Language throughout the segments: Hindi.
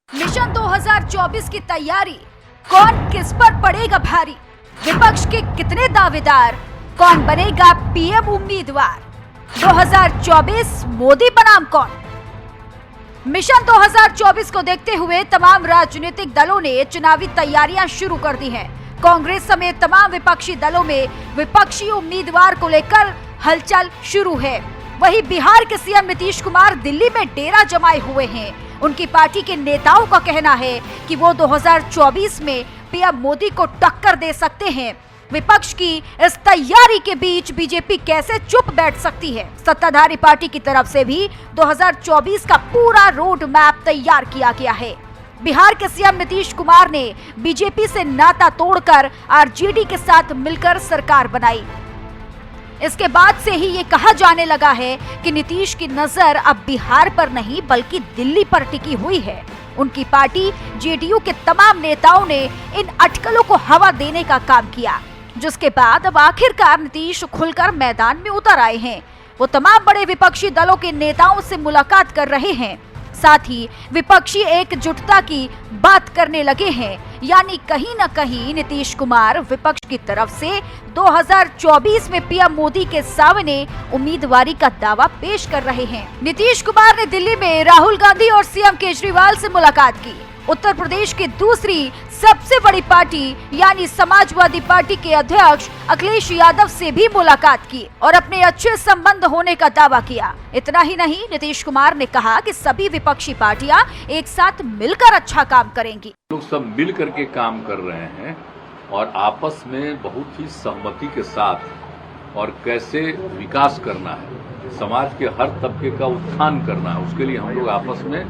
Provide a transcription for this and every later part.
मिशन 2024 की तैयारी, कौन किस पर पड़ेगा भारी, विपक्ष के कितने दावेदार, कौन बनेगा पीएम उम्मीदवार, 2024 मोदी बनाम कौन। मिशन 2024 को देखते हुए तमाम राजनीतिक दलों ने चुनावी तैयारियां शुरू कर दी हैं। कांग्रेस समेत तमाम विपक्षी दलों में विपक्षी उम्मीदवार को लेकर हलचल शुरू है। वहीं बिहार के सीएम नीतीश कुमार दिल्ली में डेरा जमाए हुए हैं। उनकी पार्टी के नेताओं का कहना है कि वो 2024 में पीएम मोदी को टक्कर दे सकते हैं। विपक्ष की इस तैयारी के बीच बीजेपी कैसे चुप बैठ सकती है। सत्ताधारी पार्टी की तरफ से भी 2024 का पूरा रोड मैप तैयार किया गया है। बिहार के सीएम नीतीश कुमार ने बीजेपी से नाता तोड़कर आरजेडी के साथ मिलकर सरकार बनाई। इसके बाद से ही ये कहा जाने लगा है कि नीतीश की नजर अब बिहार पर नहीं बल्कि दिल्ली पर टिकी हुई है। उनकी पार्टी जेडीयू के तमाम नेताओं ने इन अटकलों को हवा देने का काम किया, जिसके बाद अब आखिरकार नीतीश खुलकर मैदान में उतर आए हैं। वो तमाम बड़े विपक्षी दलों के नेताओं से मुलाकात कर रहे हैं, साथ ही विपक्षी एकजुटता की बात करने लगे हैं। यानी कहीं न कहीं नीतीश कुमार विपक्ष की तरफ से 2024 में पीएम मोदी के सामने उम्मीदवारी का दावा पेश कर रहे हैं। नीतीश कुमार ने दिल्ली में राहुल गांधी और सीएम केजरीवाल से मुलाकात की। उत्तर प्रदेश की दूसरी सबसे बड़ी पार्टी यानी समाजवादी पार्टी के अध्यक्ष अखिलेश यादव से भी मुलाकात की और अपने अच्छे संबंध होने का दावा किया। इतना ही नहीं, नीतीश कुमार ने कहा कि सभी विपक्षी पार्टियां एक साथ मिलकर अच्छा काम करेंगी। लोग सब मिल करके काम कर रहे हैं और आपस में बहुत ही सहमति के साथ और कैसे विकास करना है, समाज के हर तबके का उत्थान करना है, उसके लिए हम लोग आपस में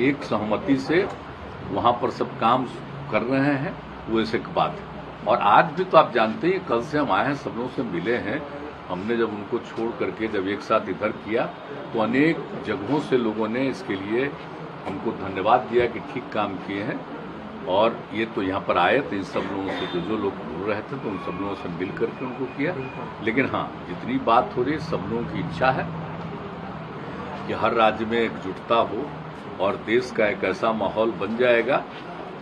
एक सहमति से वहां पर सब काम कर रहे हैं। वो ऐसे एक बात है। और आज भी तो आप जानते हैं, कल से हम आए हैं, सब लोगों से मिले हैं। हमने जब उनको छोड़ करके जब एक साथ इधर किया तो अनेक जगहों से लोगों ने इसके लिए हमको धन्यवाद दिया कि ठीक काम किए हैं। और ये तो यहाँ पर आए तो इन सब लोगों से जो लोग बोल रहे थे तो उन सब लोगों से मिल करके उनको किया। लेकिन हाँ, जितनी बात हो रही है, सब लोगों की इच्छा है कि हर राज्य में एकजुटता हो और देश का एक ऐसा माहौल बन जाएगा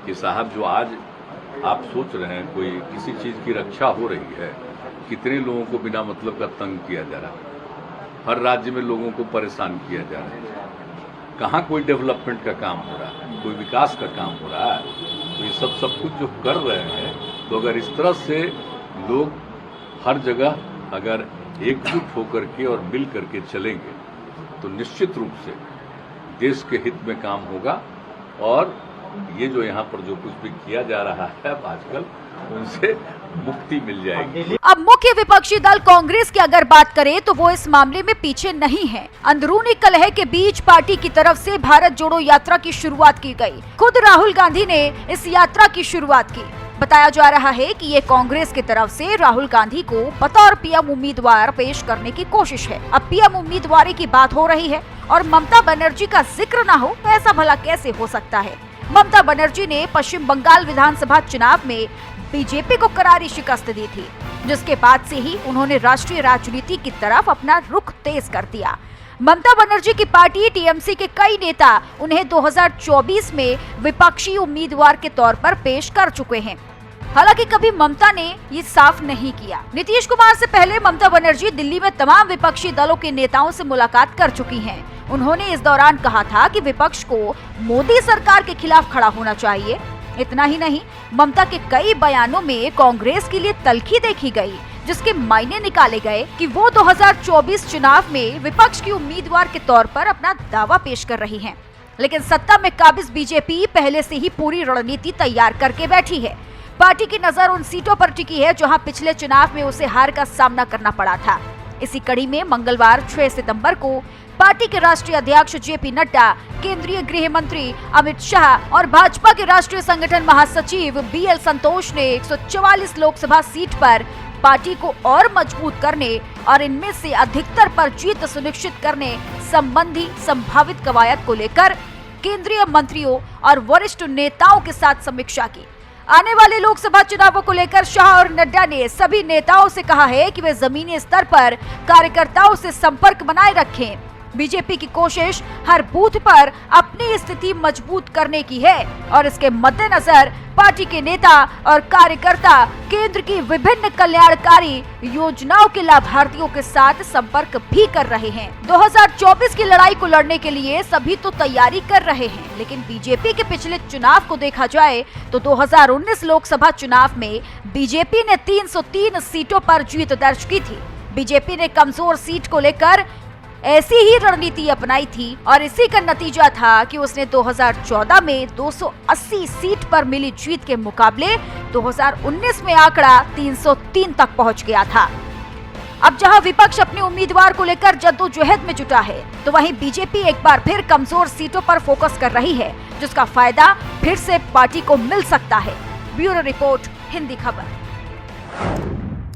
कि साहब जो आज आप सोच रहे हैं कोई किसी चीज़ की रक्षा हो रही है, कितने लोगों को बिना मतलब का तंग किया जा रहा है, हर राज्य में लोगों को परेशान किया जा रहा है, कहाँ कोई डेवलपमेंट का काम हो रहा है, कोई विकास का काम हो रहा है। तो ये सब कुछ जो कर रहे हैं, तो अगर इस तरह से लोग हर जगह अगर एकजुट होकर के और मिल करके चलेंगे तो निश्चित रूप से देश के हित में काम होगा। और ये जो यहाँ पर जो कुछ भी किया जा रहा है आजकल, उनसे मुक्ति मिल जाएगी। अब मुख्य विपक्षी दल कांग्रेस की अगर बात करें तो वो इस मामले में पीछे नहीं है। अंदरूनी कलह के बीच पार्टी की तरफ से भारत जोड़ो यात्रा की शुरुआत की गई। खुद राहुल गांधी ने इस यात्रा की शुरुआत की। बताया जा रहा है कि ये कांग्रेस की तरफ से राहुल गांधी को बतौर पीएम उम्मीदवार पेश करने की कोशिश है। अब पीएम उम्मीदवारी की बात हो रही है और ममता बनर्जी का जिक्र ना हो, ऐसा भला कैसे हो सकता है। ममता बनर्जी ने पश्चिम बंगाल विधानसभा चुनाव में बीजेपी को करारी शिकस्त दी थी, जिसके बाद से ही उन्होंने राष्ट्रीय राजनीति की तरफ अपना रुख तेज कर दिया। ममता बनर्जी की पार्टी टीएमसी के कई नेता उन्हें 2024 में विपक्षी उम्मीदवार के तौर पर पेश कर चुके हैं। हालांकि कभी ममता ने ये साफ नहीं किया। नीतीश कुमार से पहले ममता बनर्जी दिल्ली में तमाम विपक्षी दलों के नेताओं से मुलाकात कर चुकी हैं। उन्होंने इस दौरान कहा था कि विपक्ष को मोदी सरकार के खिलाफ खड़ा होना चाहिए। इतना ही नहीं, ममता के कई बयानों में कांग्रेस के लिए तलखी देखी गई, जिसके मायने निकाले गए कि वो 2024 चुनाव में विपक्ष की उम्मीदवार के तौर पर अपना दावा पेश कर रही हैं। लेकिन सत्ता में काबिज बीजेपी पहले से ही पूरी रणनीति तैयार करके बैठी है। पार्टी की नजर उन सीटों पर टिकी है जहां पिछले चुनाव में उसे हार का सामना करना पड़ा था। इसी कड़ी में मंगलवार 6 सितंबर को पार्टी के राष्ट्रीय अध्यक्ष जेपी नड्डा, केंद्रीय गृह मंत्री अमित शाह और भाजपा के राष्ट्रीय संगठन महासचिव बीएल संतोष ने 144 लोकसभा सीट पर पार्टी को और मजबूत करने और इनमें से अधिकतर पर जीत सुनिश्चित करने संबंधी संभावित कवायद को लेकर केंद्रीय मंत्रियों और वरिष्ठ नेताओं के साथ समीक्षा की। आने वाले लोकसभा चुनावों को लेकर शाह और नड्डा ने सभी नेताओं से कहा है कि वे जमीनी स्तर पर कार्यकर्ताओं से संपर्क बनाए रखें। बीजेपी की कोशिश हर बूथ पर अपनी स्थिति मजबूत करने की है और इसके मद्देनजर पार्टी के नेता और कार्यकर्ता केंद्र की विभिन्न कल्याणकारी योजनाओं के लाभार्थियों के साथ संपर्क भी कर रहे हैं। 2024 की लड़ाई को लड़ने के लिए सभी तो तैयारी कर रहे हैं, लेकिन बीजेपी के पिछले चुनाव को देखा जाए तो 2019 लोकसभा चुनाव में बीजेपी ने 303 सीटों पर जीत दर्ज की थी। बीजेपी ने कमजोर सीट को लेकर ऐसी ही रणनीति अपनाई थी और इसी का नतीजा था कि उसने 2014 में 280 सीट पर मिली जीत के मुकाबले 2019 में आंकड़ा 303 तक पहुंच गया था। अब जहां विपक्ष अपने उम्मीदवार को लेकर जद्दोजहद में जुटा है, तो वहीं बीजेपी एक बार फिर कमजोर सीटों पर फोकस कर रही है, जिसका फायदा फिर से पार्टी को मिल सकता है। ब्यूरो रिपोर्ट, हिंदी खबर।